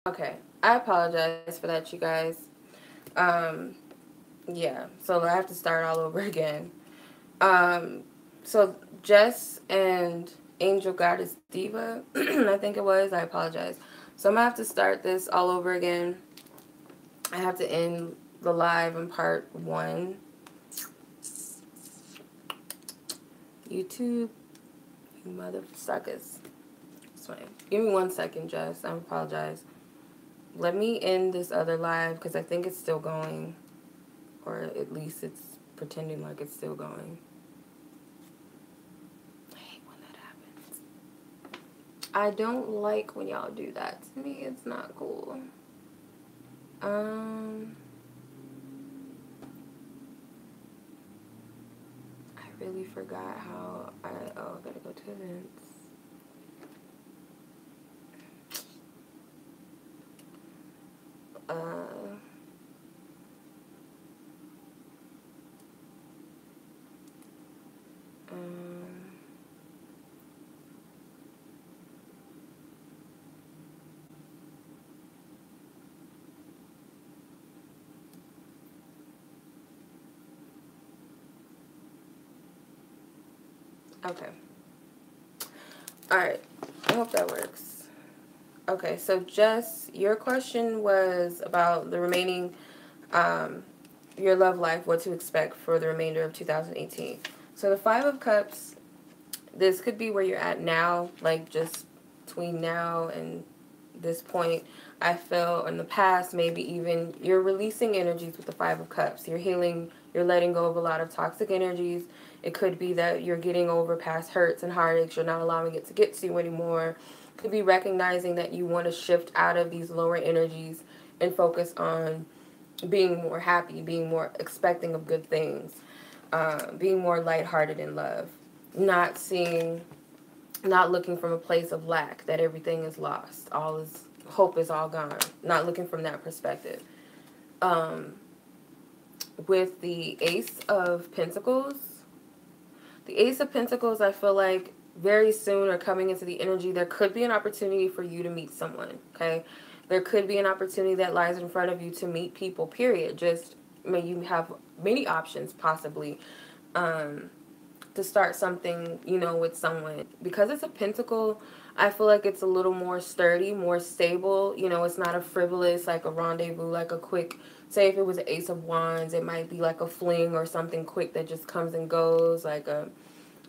Okay, I apologize for that, you guys. Um, yeah, so I have to start all over again. Um, so Jess and Angel Goddess Diva, I think it was. I apologize. So I'm gonna have to start this all over again. I have to end the live in part one. YouTube, you mother suckers. Sorry. Give me 1 second, Jess. I apologize. Let me end this other live because I think it's still going. Or at least it's pretending like it's still going. I hate when that happens. I don't like when y'all do that to me. It's not cool. I really forgot how I gotta go to events. Uh um okay. Alright. I hope that works. Okay, so Jess, your question was about the remaining your love life, what to expect for the remainder of 2018. So the Five of Cups, this could be where you're at now, like just between now and this point. I feel in the past, maybe even you're releasing energies with the Five of Cups. You're healing, you're letting go of a lot of toxic energies. It could be that you're getting over past hurts and heartaches. You're not allowing it to get to you anymore. Could be recognizing that you want to shift out of these lower energies and focus on being more happy, being more expecting of good things, being more lighthearted in love, not seeing, not looking from a place of lack that everything is lost, all is hope is all gone. Not looking from that perspective. Um, with the Ace of Pentacles, the Ace of Pentacles, I feel like very soon or coming into the energy, there could be an opportunity for you to meet someone. Okay, there could be an opportunity that lies in front of you to meet people, period. Just, I mean, you have many options possibly to start something, you know, with someone. Because it's a pentacle, I feel like it's a little more sturdy, more stable. You know, it's not a frivolous, like a rendezvous, like a quick, say if it was an Ace of Wands, it might be like a fling or something quick that just comes and goes, like a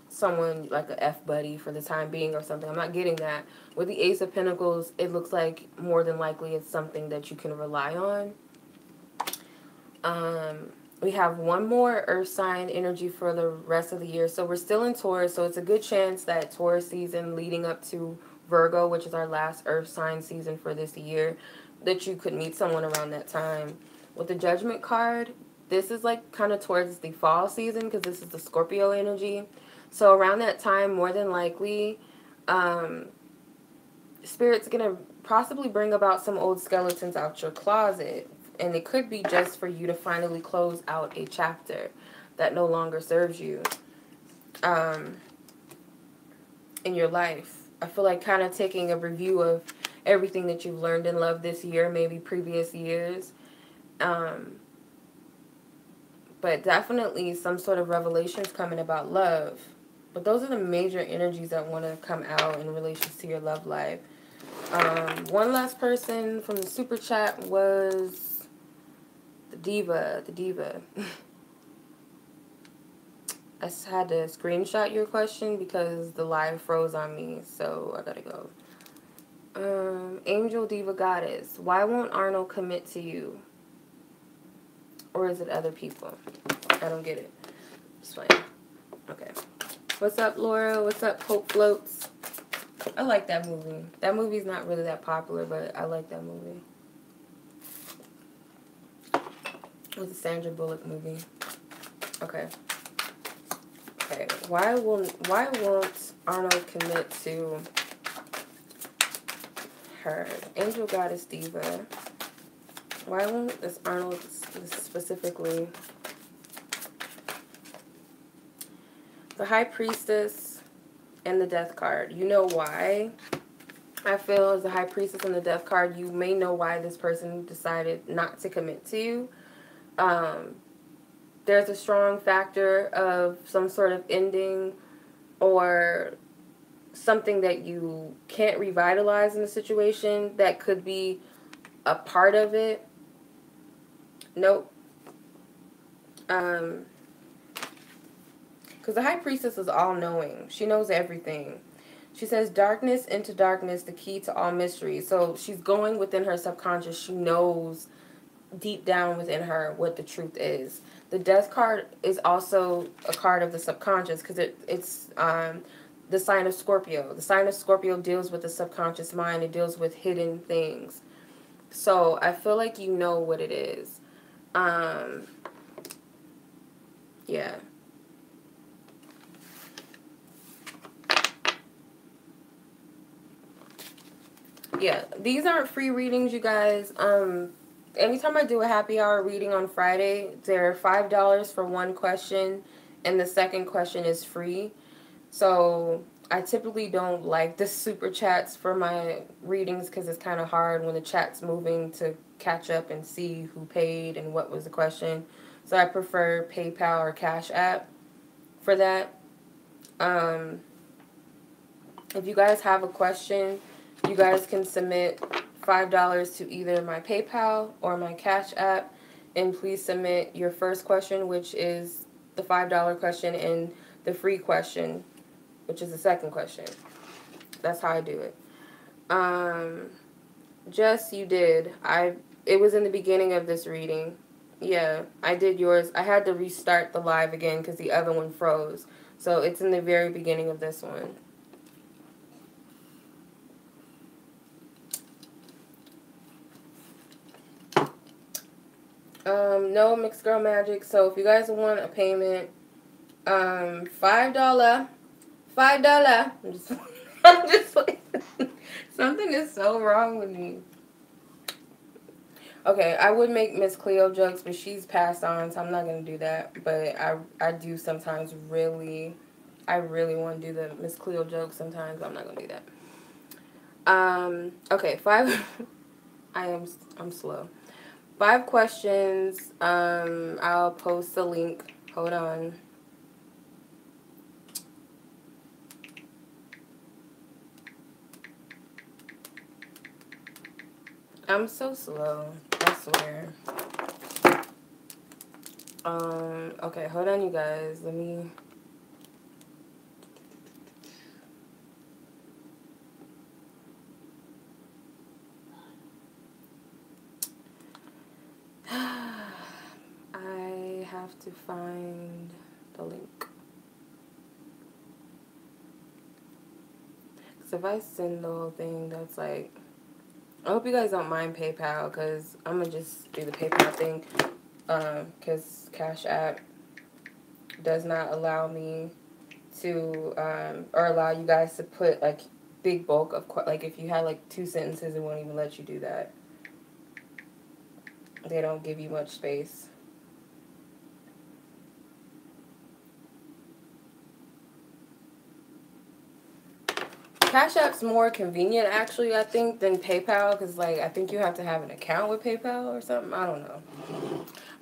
someone like a F buddy for the time being or something. I'm not getting that. With the Ace of Pentacles, it looks like more than likely it's something that you can rely on. We have one more earth sign energy for the rest of the year. So we're still in Taurus, so it's a good chance that Taurus season leading up to Virgo, which is our last earth sign season for this year, that you could meet someone around that time. With the Judgment card, this is like kind of towards the fall season because this is the Scorpio energy. So around that time, more than likely, Spirit's going to possibly bring about some old skeletons out your closet. And it could be just for you to finally close out a chapter that no longer serves you in your life. I feel like kind of taking a review of everything that you've learned in love this year, maybe previous years. But definitely some sort of revelations coming about love. But those are the major energies that want to come out in relation to your love life. One last person from the super chat was the diva. I just had to screenshot your question because the live froze on me, so I gotta go. Angel Diva Goddess, why won't Arnold commit to you? Or is it other people? I don't get it. It's fine. Okay. What's up, Laura? What's up, Hope Floats? I like that movie. That movie's not really that popular, but I like that movie. It was a Sandra Bullock movie. Okay. Okay. Why won't Arnold commit to her? Angel Goddess Diva. Why won't this Arnold specifically? The High Priestess and the Death card. You know why? I feel as the High Priestess and the Death card, you may know why this person decided not to commit to you. There's a strong factor of some sort of ending or something that you can't revitalize in the situation that could be a part of it. Nope. Because the High Priestess is all-knowing. She knows everything. She says, darkness into darkness, the key to all mysteries. So she's going within her subconscious. She knows deep down within her what the truth is. The Death card is also a card of the subconscious because it's the sign of Scorpio. The sign of Scorpio deals with the subconscious mind. It deals with hidden things. So I feel like you know what it is. Yeah. Yeah, these aren't free readings, you guys. Anytime I do a happy hour reading on Friday, they're $5 for one question, and the second question is free. So I typically don't like the super chats for my readings because it's kind of hard when the chat's moving to catch up and see who paid and what was the question. So I prefer PayPal or Cash App for that. If you guys have a question, you guys can submit $5 to either my PayPal or my Cash App. And please submit your first question, which is the $5 question, and the free question, which is the second question. That's how I do it. Jess, you did. It was in the beginning of this reading. Yeah, I did yours. I had to restart the live again because the other one froze. So it's in the very beginning of this one. No mixed girl magic. So if you guys want a payment, $5. I'm just like, something is so wrong with me. Okay, I would make Miss Cleo jokes, but she's passed on, so I'm not gonna do that. But I do sometimes I really want to do the Miss Cleo jokes sometimes. I'm not gonna do that. Okay, I'm slow. 5 questions. I'll post the link. Hold on. I'm so slow. I swear. Okay, hold on, you guys. Let me. I have to find the link. Because if I send the whole thing, that's like. I hope you guys don't mind PayPal, because I'm going to just do the PayPal thing. Because Cash App does not allow me to, or allow you guys to put, like, big bulk of, like, if you had, like, 2 sentences, it won't even let you do that. They don't give you much space. Cash App's more convenient, actually, I think, than PayPal, because, like, I think you have to have an account with PayPal or something. I don't know.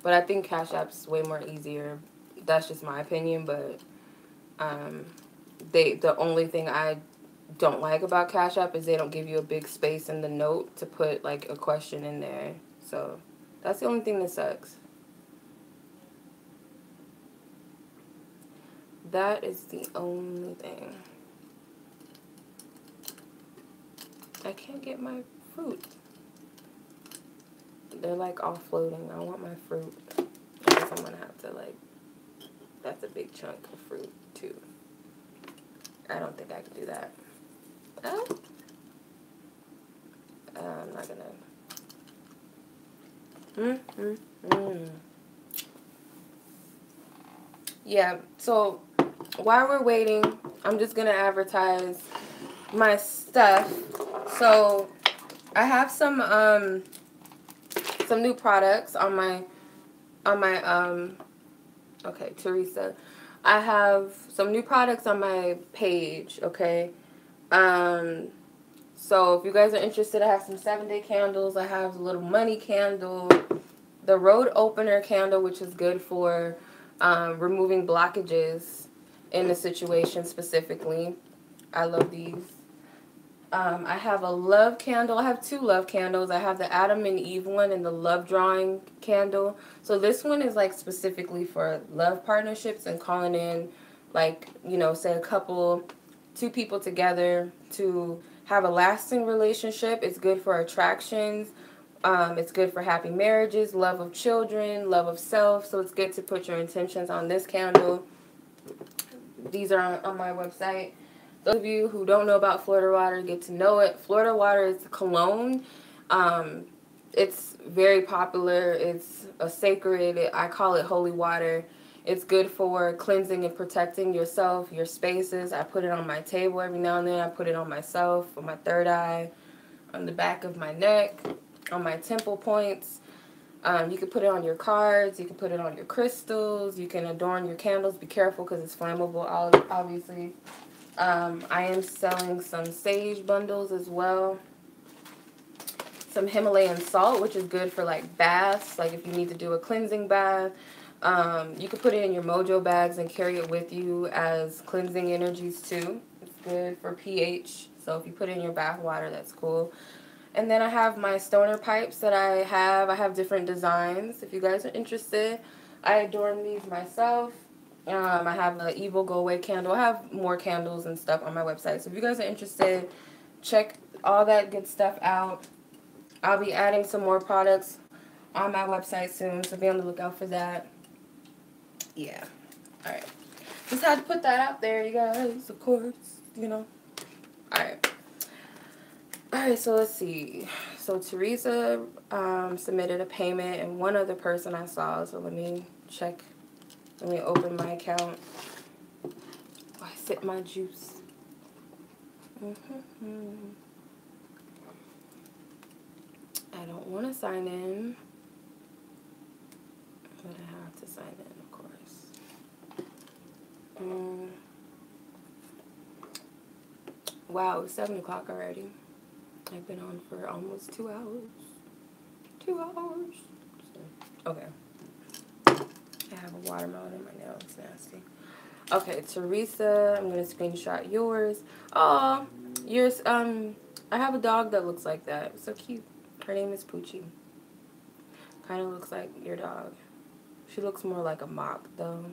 But I think Cash App's way more easier. That's just my opinion, but the only thing I don't like about Cash App is they don't give you a big space in the note to put, like, a question in there. So that's the only thing that sucks. That is the only thing. I can't get my fruit. They're like all floating. I want my fruit. I guess I'm gonna have to, like, that's a big chunk of fruit too. I don't think I can do that. Oh. I'm not gonna. Yeah, so while we're waiting, I'm just gonna advertise my stuff. So I have some new products on my okay, Teresa. I have some new products on my page, okay? So if you guys are interested, I have some 7-day candles. I have the little money candle, the road opener candle, which is good for removing blockages in the situation specifically. I love these. I have a love candle. I have 2 love candles. I have the Adam and Eve one and the love drawing candle. So this one is like specifically for love partnerships and calling in, like, you know, say a couple, 2 people together to have a lasting relationship. It's good for attractions. It's good for happy marriages, love of children, love of self. So it's good to put your intentions on this candle. These are on my website. Those of you who don't know about Florida water, get to know it. Florida water is cologne. It's very popular. It's a sacred, I call it holy water. It's good for cleansing and protecting yourself, your spaces. I put it on my table every now and then. I put it on myself, on my third eye, on the back of my neck, on my temple points. You can put it on your cards. You can put it on your crystals. You can adorn your candles. Be careful because it's flammable, obviously. I am selling some sage bundles as well. Some Himalayan salt, which is good for like baths, like if you need to do a cleansing bath. You can put it in your mojo bags and carry it with you as cleansing energies too. It's good for pH, so if you put it in your bath water, that's cool. And then I have my stoner pipes that I have different designs. If you guys are interested, I adorn these myself. I have an evil go away candle. I have more candles and stuff on my website. So if you guys are interested, check all that good stuff out. I'll be adding some more products on my website soon, so be on the lookout for that. Yeah. Alright. Just had to put that out there, you guys, of course, you know. Alright. Alright, so let's see. So Teresa submitted a payment, and one other person I saw, so let me check. Let me open my account. Oh, I sip my juice. I don't want to sign in, but I have to sign in, of course. Wow, it's 7 o'clock already. I've been on for almost 2 hours. 2 hours. Okay. I have a watermelon in my nail. It's nasty. Okay, Teresa, I'm going to screenshot yours. Oh, yours, I have a dog that looks like that. So cute. Her name is Poochie. Kind of looks like your dog. She looks more like a mop, though,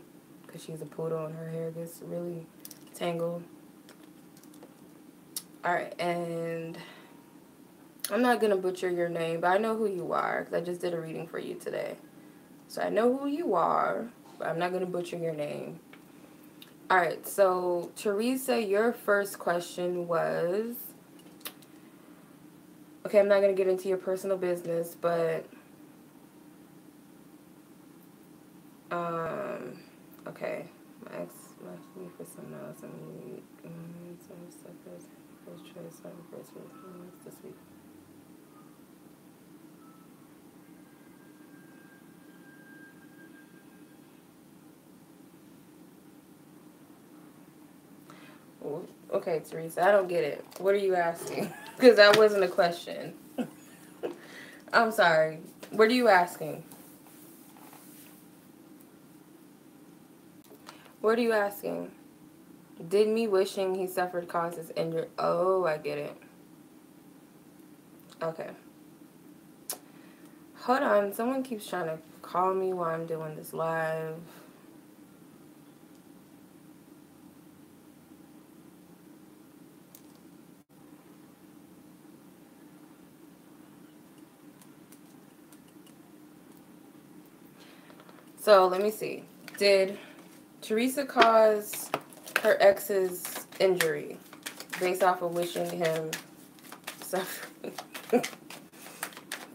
because she's a poodle and her hair gets really tangled. Alright, and I'm not going to butcher your name, but I know who you are, because I just did a reading for you today. So I know who you are, but I'm not going to butcher your name. Alright, so Teresa, your first question was... Okay, I'm not going to get into your personal business, but... okay. My ex left me for someone else. First choice, first this week. Okay, Teresa, I don't get it. What are you asking? Because that wasn't a question. I'm sorry. What are you asking? What are you asking? Did me wishing he suffered causes injured? Oh, I get it. Okay. Hold on. Someone keeps trying to call me while I'm doing this live. So, let me see. Did Teresa cause her ex's injury based off of wishing him suffering?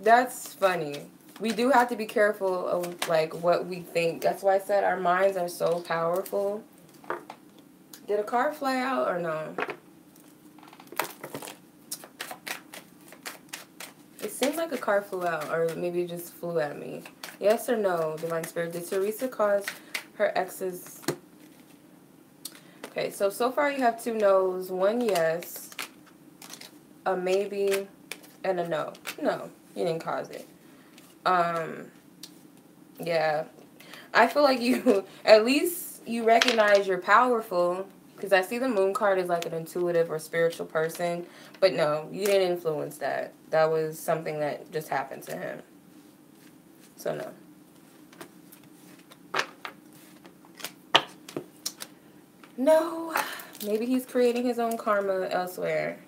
That's funny. We do have to be careful of, like, what we think. That's why I said our minds are so powerful. Did a car fly out or no? It seemed like a car flew out, or maybe it just flew at me. Yes or no, Divine Spirit? Did Teresa cause her ex's... Okay, so far you have 2 no's, 1 yes. a maybe, and a no. No, you didn't cause it. Yeah. I feel like you, at least you recognize you're powerful. Because I see the moon card as like an intuitive or spiritual person. But no, you didn't influence that. That was something that just happened to him. So no. No. Maybe he's creating his own karma elsewhere.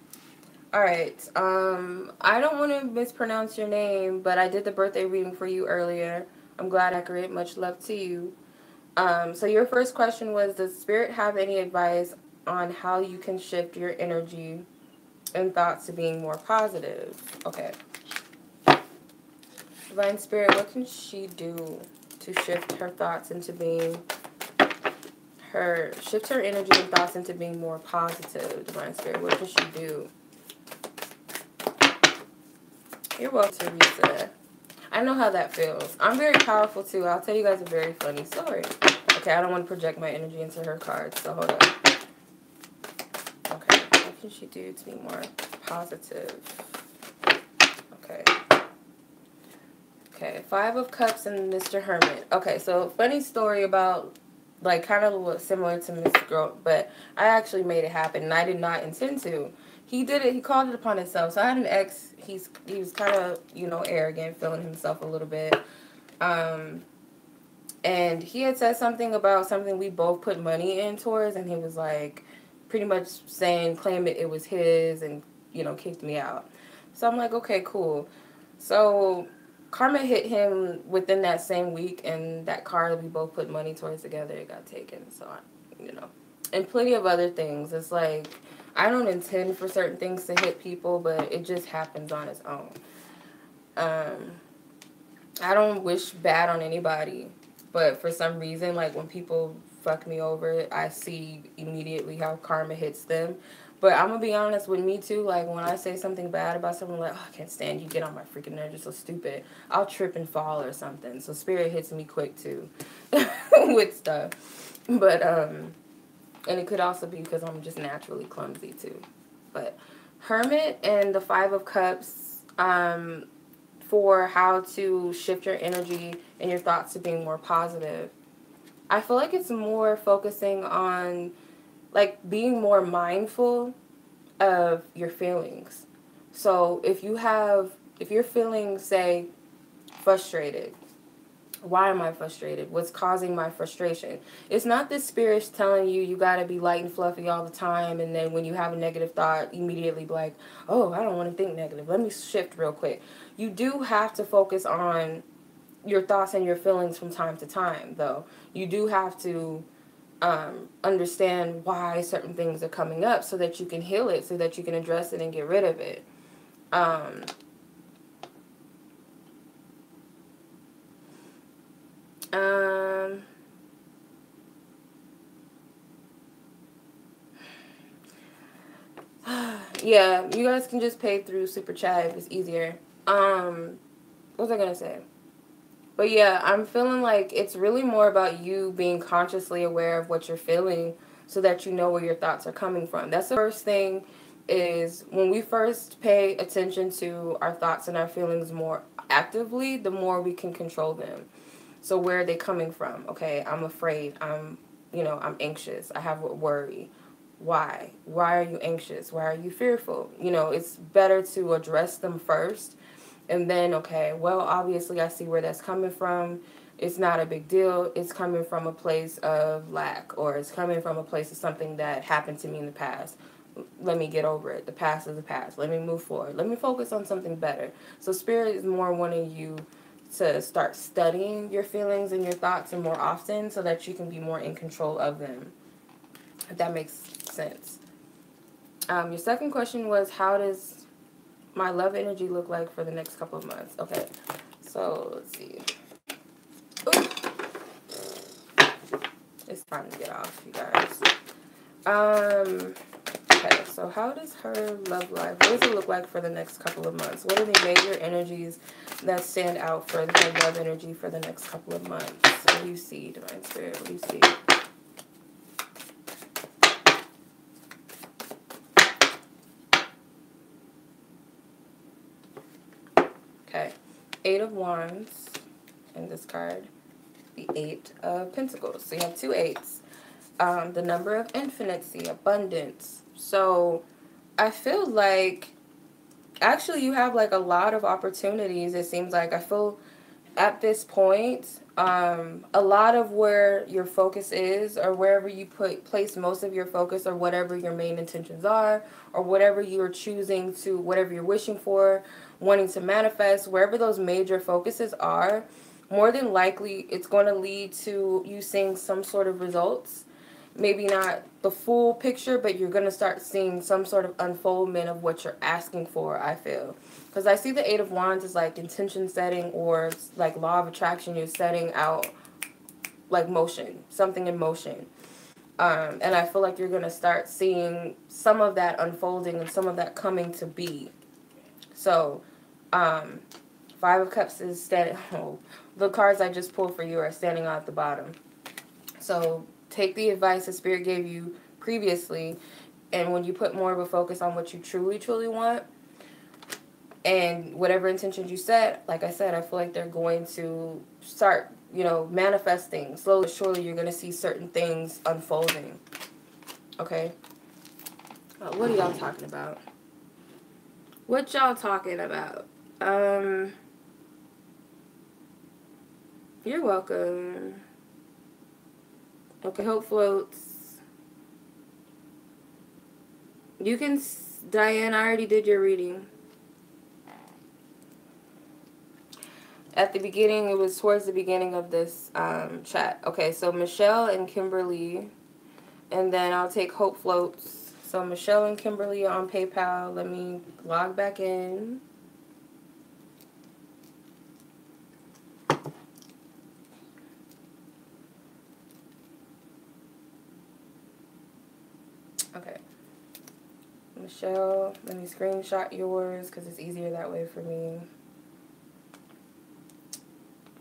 Alright. I don't want to mispronounce your name, but I did the birthday reading for you earlier. I'm glad accurate. Much love to you. So your first question was, does Spirit have any advice on how you can shift your energy and thoughts to being more positive? Okay. Divine Spirit, what can she do to shift her thoughts into being shift her energy and thoughts into being more positive? Divine Spirit, what can she do? You're welcome, Teresa. I know how that feels. I'm very powerful too. I'll tell you guys a very funny story. Okay, I don't want to project my energy into her cards, so hold on. Okay, what can she do to be more positive? Okay. Okay, Five of Cups and Mr. Hermit. Okay, so funny story about, like, kind of similar to Mr. Girl, but I actually made it happen, and I did not intend to. He did it. He called it upon himself. So I had an ex. He was kind of, you know, arrogant, feeling himself a little bit. And he had said something about something we both put money in towards, and he was like, pretty much saying, claim it was his, and, you know, kicked me out. So I'm like, okay, cool. So karma hit him within that same week, and that car that we both put money towards together, it got taken. So, you know, and plenty of other things. It's like, I don't intend for certain things to hit people, but it just happens on its own. I don't wish bad on anybody, but for some reason, like, when people fuck me over, I see immediately how karma hits them. But I'm going to be honest with me, too. Like, when I say something bad about someone, like, oh, I can't stand you, get on my freaking nerves, you're so stupid, I'll trip and fall or something. So Spirit hits me quick, too, with stuff. But, and it could also be because I'm just naturally clumsy, too. But Hermit and the Five of Cups, for how to shift your energy and your thoughts to being more positive. I feel like it's more focusing on, like, being more mindful of your feelings. So if you're feeling, say, frustrated, why am I frustrated? What's causing my frustration? It's not the Spirit's telling you got to be light and fluffy all the time, and then when you have a negative thought, immediately be like, oh, I don't want to think negative. Let me shift real quick. You do have to focus on your thoughts and your feelings from time to time, though. You do have to understand why certain things are coming up so that you can heal it, so that you can address it and get rid of it. Yeah, you guys can just pay through Super Chat if it's easier. What was I gonna say? But yeah, I'm feeling like it's really more about you being consciously aware of what you're feeling so that you know where your thoughts are coming from. That's the first thing, is when we first pay attention to our thoughts and our feelings more actively, the more we can control them. So where are they coming from? Okay, I'm afraid. I'm anxious. I have a worry. Why? Why are you anxious? Why are you fearful? You know, it's better to address them first. And then, okay, well, obviously I see where that's coming from. It's not a big deal. It's coming from a place of lack, or it's coming from a place of something that happened to me in the past. Let me get over it. The past is the past. Let me move forward. Let me focus on something better. So Spirit is more wanting you to start studying your feelings and your thoughts and more often so that you can be more in control of them, if that makes sense. Your second question was, how does my love energy look like for the next couple of months? Okay, so let's see. Ooh. It's time to get off, you guys. Okay, so how does her love life, what does it look like for the next couple of months? What are the major energies that stand out for her love energy for the next couple of months? What do you see, Divine Spirit? What do you see? Eight of Wands in this card. The Eight of Pentacles. So you have 2 eights. The number of infinity, abundance. So I feel like actually you have like a lot of opportunities. It seems like I feel at this point, a lot of where your focus is, or wherever you place most of your focus, or whatever your main intentions are, or whatever you're choosing to, whatever you're wishing for, wanting to manifest, wherever those major focuses are, more than likely it's going to lead to you seeing some sort of results. Maybe not the full picture, but you're going to start seeing some sort of unfoldment of what you're asking for, I feel. Because I see the Eight of Wands as like intention setting, or like law of attraction. You're setting out like motion, something in motion. And I feel like you're going to start seeing some of that unfolding and some of that coming to be. So, Five of Cups is standing, oh, the cards I just pulled for you are standing out at the bottom. So take the advice the Spirit gave you previously, and when you put more of a focus on what you truly, truly want, and whatever intentions you set, like I said, I feel like they're going to start, you know, manifesting. Slowly, surely, you're going to see certain things unfolding. Okay? What are y'all talking about? What y'all talking about? You're welcome. Okay, hope floats. You can, Diane, I already did your reading. At the beginning, it was towards the beginning of this chat. Okay, so Michelle and Kimberly, and then I'll take hope floats. So Michelle and Kimberly on PayPal. Let me log back in. Okay. Michelle, let me screenshot yours because it's easier that way for me.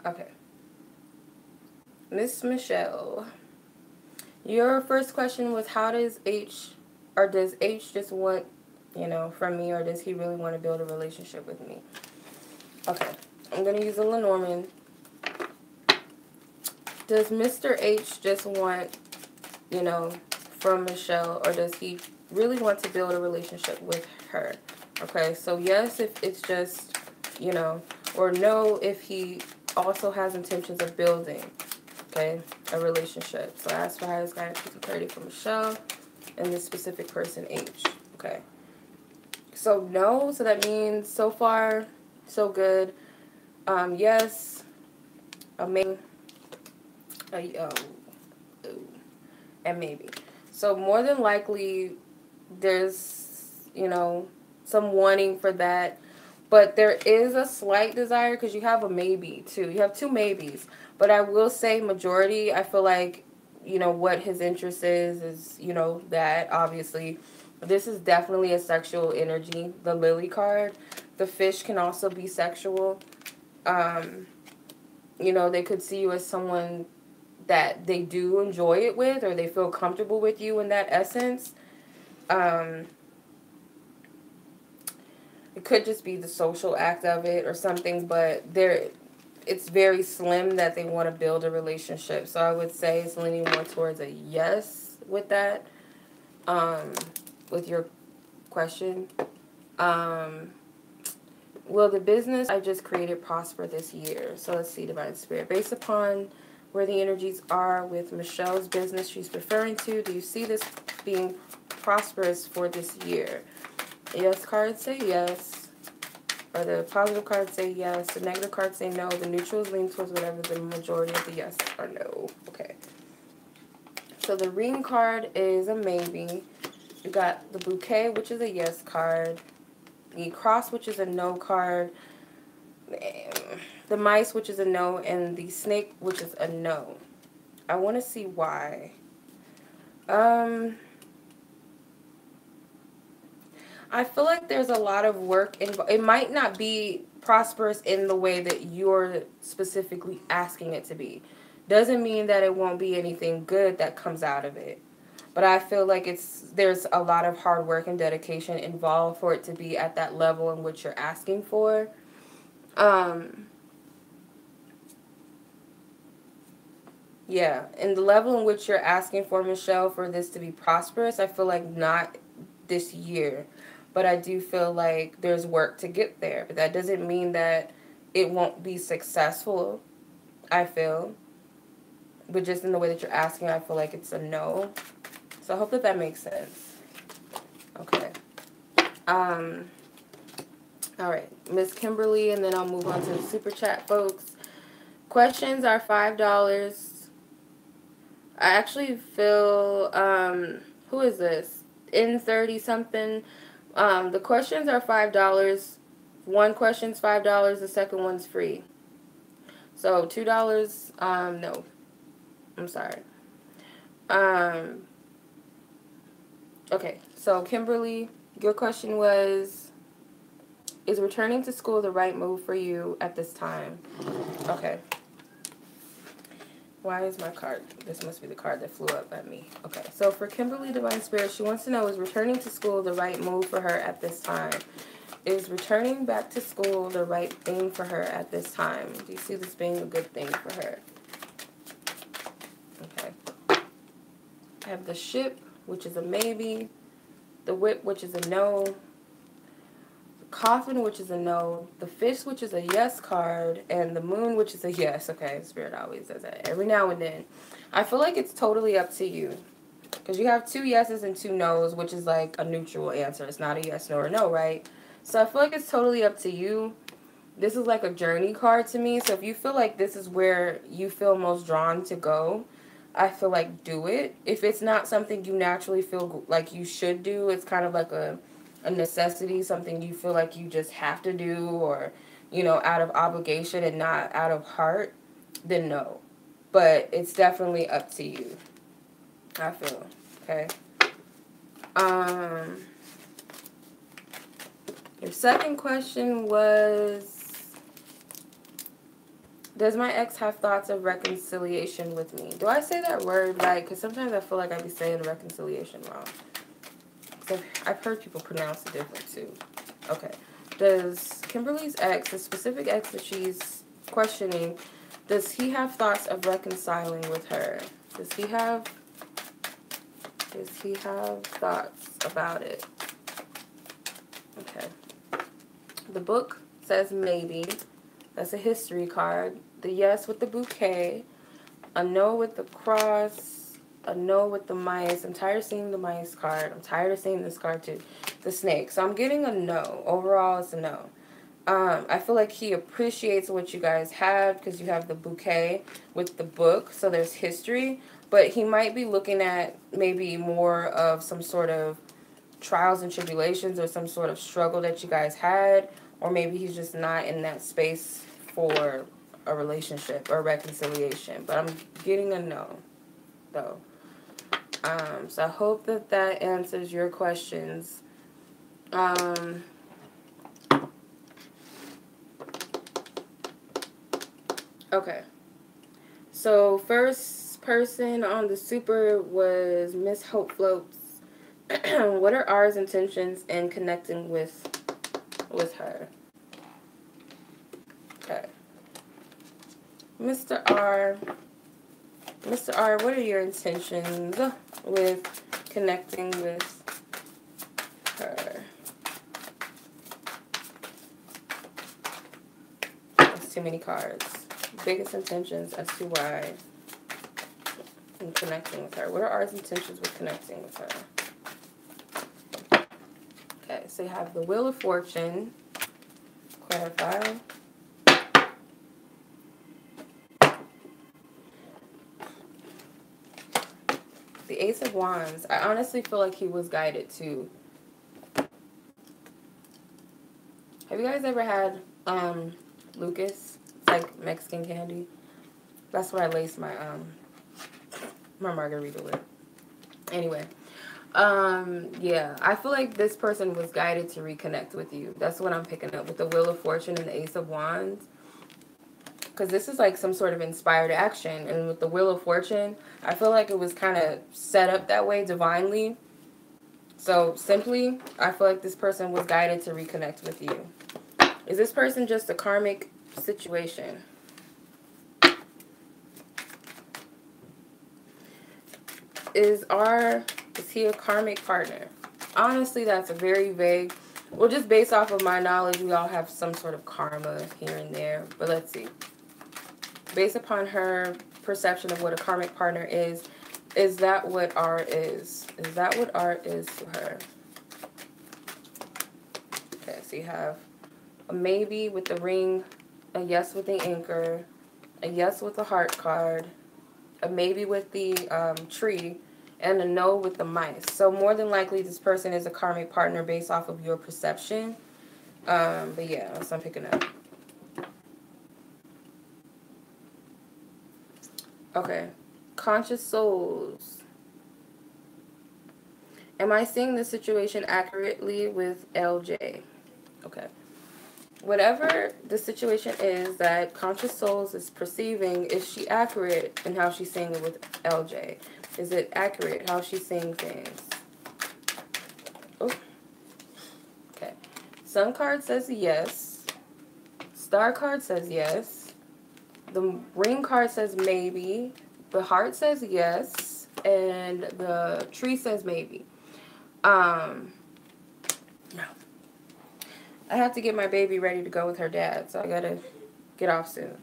Okay. Miss Michelle, your first question was, how does does H just want, you know, from me, or does he really want to build a relationship with me? Okay. I'm going to use a Lenormand. Does Mr. H just want, you know, from Michelle, or does he really want to build a relationship with her? Okay, so yes, if it's just, you know, or no, if he also has intentions of building, okay, a relationship. So ask for highest guidance and clarity for Michelle and this specific person, H. Okay. So no, so that means so far, so good. Yes, amazing. And maybe. So more than likely, there's, you know, some wanting for that. But there is a slight desire because you have a maybe, too. You have 2 maybes. But I will say majority, I feel like, you know, what his interest is, you know, that, obviously. This is definitely a sexual energy. The Lily card. The fish can also be sexual. You know, they could see you as someone that they do enjoy it with, or they feel comfortable with you in that essence. It could just be the social act of it or something, but it's very slim that they want to build a relationship. So I would say it's leaning more towards a yes with that, with your question. Will the business I just created prosper this year? So let's see, Divine Spirit. Based upon where the energies are with Michelle's business she's referring to, do you see this being prosperous for this year? Yes cards say yes, or the positive cards say yes, the negative cards say no, the neutrals lean towards whatever the majority of the yes or no. Okay. So the ring card is a maybe. You got the bouquet, which is a yes card. The cross, which is a no card. The mice, which is a no, and the snake, which is a no. I want to see why. I feel like there's a lot of work involved. It might not be prosperous in the way that you're specifically asking it to be. Doesn't mean that it won't be anything good that comes out of it. But I feel like there's a lot of hard work and dedication involved for it to be at that level in which you're asking for. Yeah, and the level in which you're asking for, Michelle, for this to be prosperous, I feel like not this year. But I do feel like there's work to get there. But that doesn't mean that it won't be successful, I feel. But just in the way that you're asking, I feel like it's a no. So I hope that that makes sense. Okay. All right, Miss Kimberly, and then I'll move on to the super chat, folks. Questions are $5. I actually feel, who is this? In 30 something. The questions are $5. One question's $5. The second one's free. So $2. No, I'm sorry. Okay. So Kimberly, your question was, is returning to school the right move for you at this time? Okay. Why is my card? This must be the card that flew up at me. Okay, so for Kimberly Divine Spirit, she wants to know, is returning to school the right move for her at this time? Is returning back to school the right thing for her at this time? Do you see this being a good thing for her? Okay. I have the Ship, which is a maybe. The Whip, which is a no. Coffin, which is a no, the Fish, which is a yes card, and the Moon, which is a yes. Okay, Spirit always does that every now and then. I feel like it's totally up to you, because you have 2 yeses and 2 nos, which is like a neutral answer. It's not a yes, no, or no, right? So I feel like it's totally up to you. This is like a journey card to me, so if you feel like this is where you feel most drawn to go, I feel like do it. If it's not something you naturally feel like you should do, it's kind of like a necessity, something you feel like you just have to do, or, you know, out of obligation and not out of heart, then no. But it's definitely up to you, I feel. Okay. Your second question was, does my ex have thoughts of reconciliation with me? Do I say that word right? Because sometimes I feel like I be saying reconciliation wrong. I've heard people pronounce it different too. Okay. Does Kimberly's ex, the specific ex that she's questioning, does he have thoughts of reconciling with her? Does he have thoughts about it? Okay. The book says maybe. That's a history card. The yes with the bouquet. A no with the cross. A no with the mice. I'm tired of seeing the mice card. I'm tired of seeing this card too. The snake. So I'm getting a no. Overall, it's a no. I feel like he appreciates what you guys have because you have the bouquet with the book. So there's history. But he might be looking at maybe more of some sort of trials and tribulations or some sort of struggle that you guys had. Or maybe he's just not in that space for a relationship or reconciliation. But I'm getting a no, though. So I hope that that answers your questions. Okay. So first person on the super was Miss Hope Floats. What are R's intentions in connecting with her? Okay. Mr. R, what are your intentions with connecting with her? That's too many cards. Biggest intentions as to why in connecting with her. What are R's intentions with connecting with her? Okay, so you have the Wheel of Fortune. Clarify. The Ace of Wands. I honestly feel like he was guided to. Have you guys ever had Lucas? It's like Mexican candy. That's what I lace my my margarita with. Anyway, yeah, I feel like this person was guided to reconnect with you. That's what I'm picking up with the Wheel of Fortune and the Ace of Wands. Because this is like some sort of inspired action. And with the Wheel of Fortune, I feel like it was kind of set up that way divinely. So simply, I feel like this person was guided to reconnect with you. Is this person just a karmic situation? is he a karmic partner? Honestly, that's a very vague. Well, just based off of my knowledge, we all have some sort of karma here and there. But let's see. Based upon her perception of what a karmic partner is that what art is? Is that what art is to her? Okay, so you have a maybe with the ring, a yes with the anchor, a yes with the heart card, a maybe with the tree, and a no with the mice. So more than likely this person is a karmic partner based off of your perception. But yeah, that's what I'm picking up. Okay. Conscious souls. Am I seeing the situation accurately with LJ? Okay. Whatever the situation is that conscious souls is perceiving, is she accurate in how she's seeing it with LJ? Is it accurate how she's seeing things? Oh. Okay. Sun card says yes. Star card says yes. The ring card says maybe. The heart says yes. And the tree says maybe. No. I have to get my baby ready to go with her dad, so I gotta get off soon.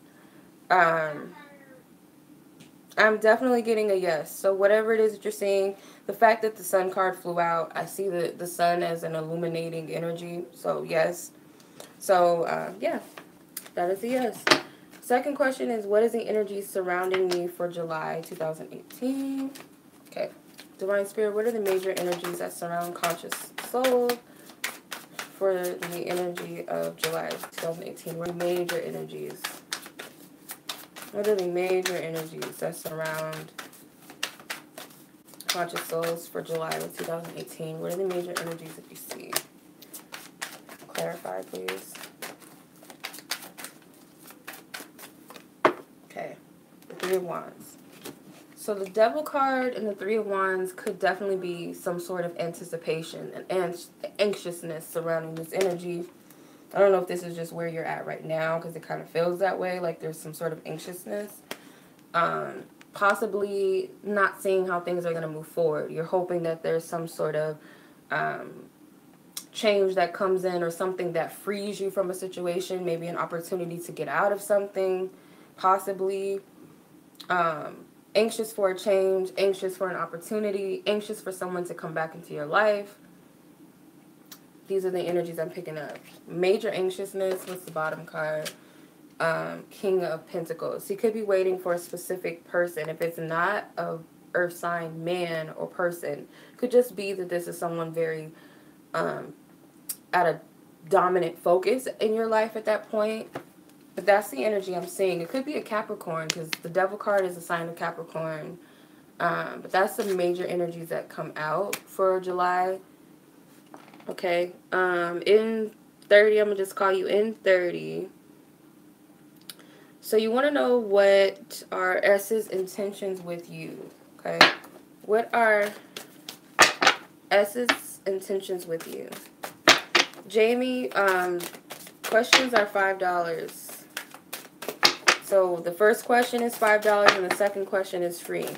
I'm definitely getting a yes. So whatever it is that you're seeing, the fact that the sun card flew out, I see the sun as an illuminating energy. So yes. So yeah, that is a yes. Second question is, what is the energy surrounding me for July 2018? Okay. Divine Spirit, what are the major energies that surround conscious soul for the energy of July 2018? What are major energies? What are the major energies that surround conscious souls for July of 2018? What are the major energies that you see? Clarify, please. Okay. The Three of Wands. So the Devil card and the Three of Wands could definitely be some sort of anticipation and anxiousness surrounding this energy. I don't know if this is just where you're at right now, because it kind of feels that way, like there's some sort of anxiousness. Possibly not seeing how things are going to move forward. You're hoping that there's some sort of change that comes in, or something that frees you from a situation, maybe an opportunity to get out of something, possibly. Anxious for a change, anxious for an opportunity, anxious for someone to come back into your life. These are the energies I'm picking up. Major anxiousness. What's the bottom card? King of Pentacles. He could be waiting for a specific person. If it's not a earth sign man or person, could just be that this is someone very at a dominant focus in your life at that point. But that's the energy I'm seeing. It could be a Capricorn, because the Devil card is a sign of Capricorn. But that's the major energies that come out for July. Okay. In 30, I'm going to just call you in 30. So you want to know what are S's intentions with you. Okay. What are S's intentions with you? Jamie, questions are $5. So the first question is $5 and the second question is free.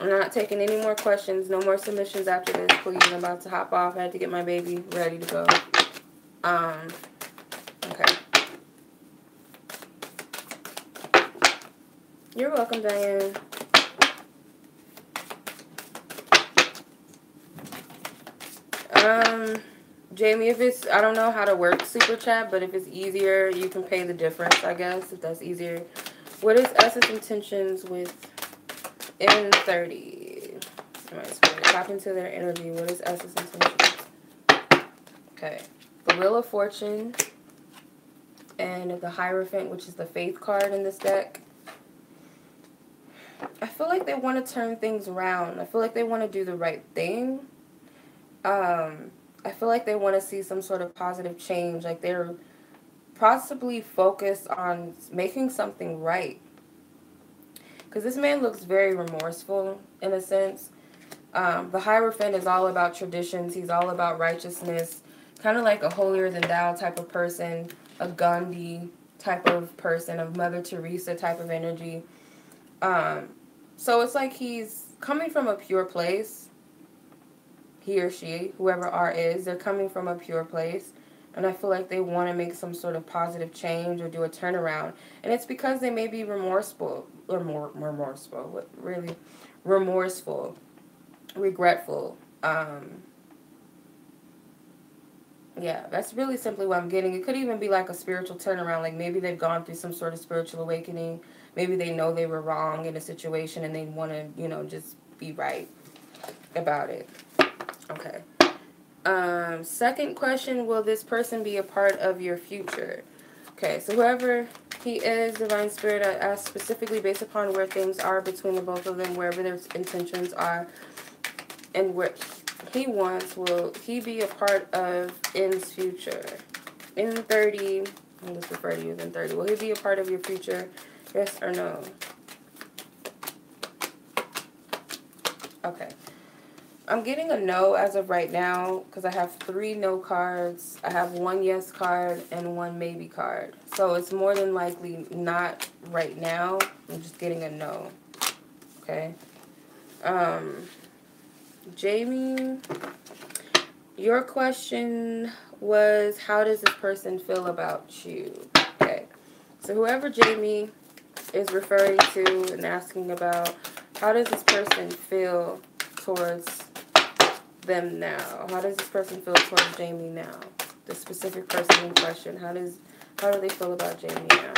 I'm not taking any more questions. No more submissions after this, please. I'm about to hop off. I had to get my baby ready to go. Okay. You're welcome, Diane. Jamie, if it's, I don't know how to work Super Chat, but if it's easier, you can pay the difference, I guess, if that's easier. What is S's intentions with in 30? Tap into their energy. What is S's intentions? Okay. The Wheel of Fortune and the Hierophant, which is the Faith card in this deck. I feel like they want to turn things around. I feel like they want to do the right thing. I feel like they want to see some sort of positive change. Like they're possibly focused on making something right. Because this man looks very remorseful in a sense. The Hierophant is all about traditions. He's all about righteousness. Kind of like a holier than thou type of person. A Gandhi type of person. A Mother Teresa type of energy. So it's like he's coming from a pure place. He or she, whoever R is, they're coming from a pure place. And I feel like they want to make some sort of positive change or do a turnaround. And it's because they may be remorseful, or more remorseful, what really? Remorseful, regretful. Yeah, that's really simply what I'm getting. It could even be like a spiritual turnaround. Like maybe they've gone through some sort of spiritual awakening. Maybe they know they were wrong in a situation and they want to, just be right about it. Okay. Second question, will this person be a part of your future? Okay, so whoever he is, Divine Spirit, I asked specifically based upon where things are between the both of them, wherever their intentions are, and what he wants, will he be a part of N's future? In 30, I'll just refer to you as in 30. Will he be a part of your future? Yes or no? Okay. I'm getting a no as of right now because I have 3 no cards. I have 1 yes card and 1 maybe card. So it's more than likely not right now. I'm just getting a no. Okay. Jamie, your question was, how does this person feel about you? Okay. So whoever Jamie is referring to and asking about, how does this person feel towards them now? How does this person feel towards Jamie now? The specific person in question. How do they feel about Jamie now?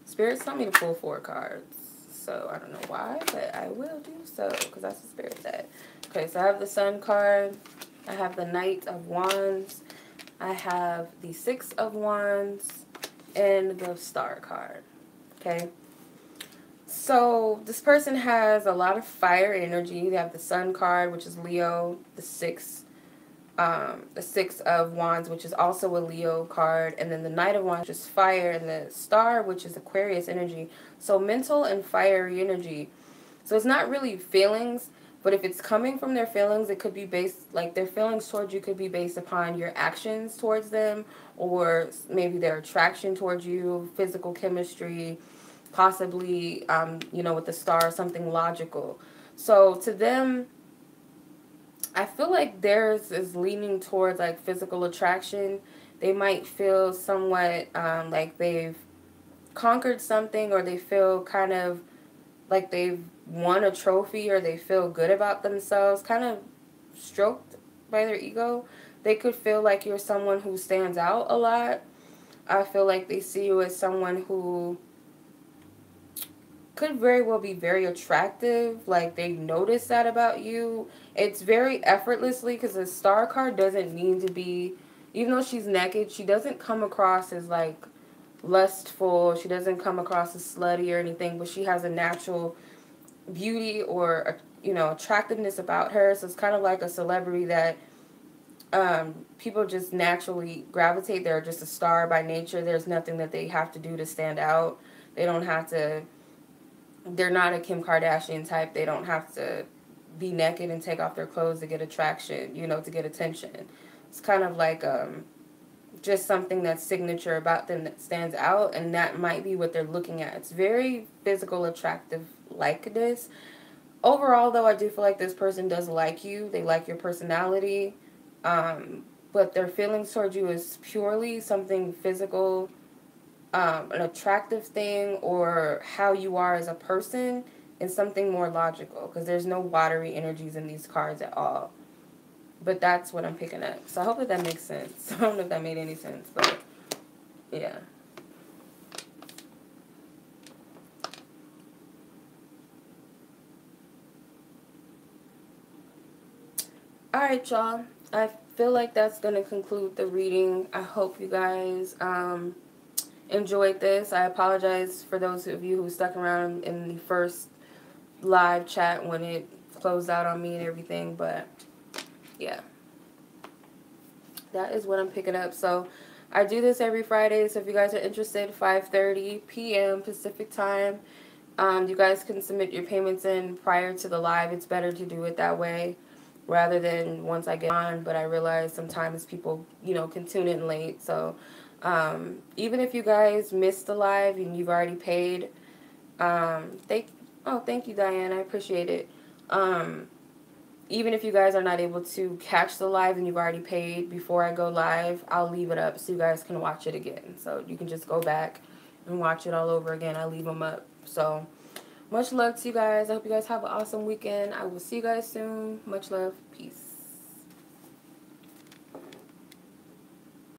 Spirit's telling me to pull 4 cards. So I don't know why, but I will do so because that's what Spirit said. Okay, so I have the Sun card. I have the Knight of Wands. I have the 6 of Wands and the Star card. Okay. So this person has a lot of fire energy. They have the Sun card, which is Leo, the 6 of Wands, which is also a Leo card, and then the Knight of Wands, which is fire, and the Star, which is Aquarius energy. So mental and fiery energy. So it's not really feelings, but if it's coming from their feelings, it could be based, like their feelings towards you could be based upon your actions towards them, or maybe their attraction towards you, physical chemistry, possibly, with the Star, something logical. So to them, I feel like theirs is leaning towards like physical attraction. They might feel somewhat like they've conquered something, or they feel kind of like they've won a trophy, or they feel good about themselves, kind of stroked by their ego. They could feel like you're someone who stands out a lot. I feel like they see you as someone who could very well be very attractive. Like they notice that about you. It's very effortlessly, because the Star card doesn't mean to be, even though she's naked, she doesn't come across as like lustful. She doesn't come across as slutty or anything, but she has a natural beauty or attractiveness about her. So it's kind of like a celebrity that people just naturally gravitate. They're just a star by nature. There's nothing that they have to do to stand out. They don't have to, they're not a Kim Kardashian type. They don't have to be naked and take off their clothes to get attraction, to get attention. It's kind of like just something that's signature about them that stands out, and that might be what they're looking at. It's very physical, attractive likeness. Overall, though, I do feel like this person does like you. They like your personality, but their feelings towards you is purely something physical, an attractive thing, or how you are as a person, and something more logical, because there's no watery energies in these cards at all. But that's what I'm picking up. So I hope that makes sense. I don't know if that made any sense, but yeah. Alright, y'all. I feel like that's going to conclude the reading. I hope you guys enjoyed this. I apologize for those of you who stuck around in the first live chat when it closed out on me and everything, but yeah, that is what I'm picking up. So I do this every Friday, so if you guys are interested, 5:30 p.m. Pacific time. You guys can submit your payments in prior to the live. It's better to do it that way. rather than once I get on. But I realize sometimes people, can tune in late. So even if you guys missed the live and you've already paid, thank you, Diane. I appreciate it. Even if you guys are not able to catch the live and you've already paid before I go live, I'll leave it up so you guys can watch it again. So you can just go back and watch it all over again. I leave them up. So much love to you guys. I hope you guys have an awesome weekend. I will see you guys soon. Much love. Peace.